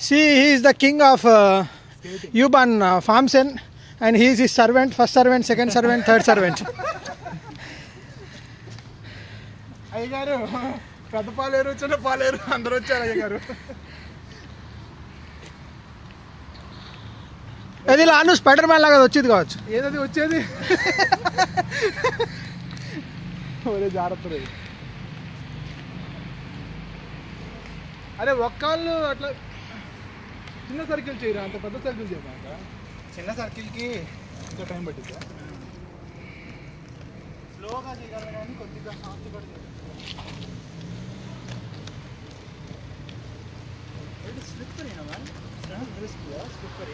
See, he is the king of Yuban Farmsen, and he is his servant, first servant, second servant, third servant. అయ్యగారు పెద్ద పాలేరు చిన్న పాలేరు అందరూ వచ్చారు అయ్యగారు. అది లాను స్పైడర్ మ్యాన్ లాగా వచ్చేది కావచ్చు. ఏదది వచ్చేది? ఒరే జాగ్రత్త. అరే ఒక్కళ్ళు అట్లా చిన్న సర్కిల్ చేయరా, అంత పెద్ద సర్కిల్ చేయమాక. చిన్న సర్కిల్కి ఇంకా టైం పట్టిందా? స్లోగా చేయగలరు కానీ కొద్దిగా ఫాస్ట్ కూడా చేయగలరు. Slippery slippery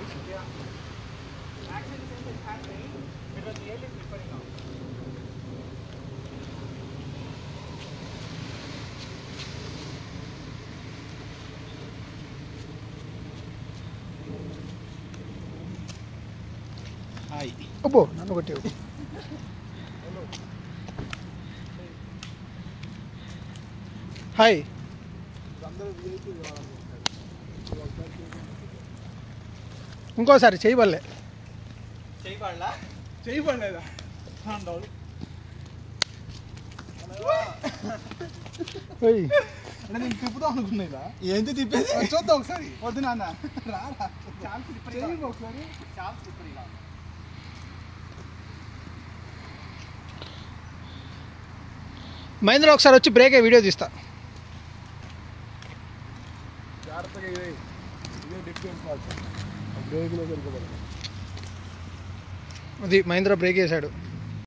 actually it was really slippery now. అబ్బో నన్ను కొట్టేవు. హాయ్. ఇంకోసారి చేయబడలే. చేయబడలేదా? నేను తిప్పుదాం అనుకున్నా. ఏంటి తిప్పేది? చూద్దాం ఒకసారి. వద్దు నాన్న రారా, ఒకసారి. మహేంద్ర ఒకసారి వచ్చి బ్రేక్ వీడియో తీస్తా. జాగ్రత్తగా ఇదే డిఫరెంట్ బ్రేక్లో అది మహేంద్ర బ్రేక్ వేసాడు.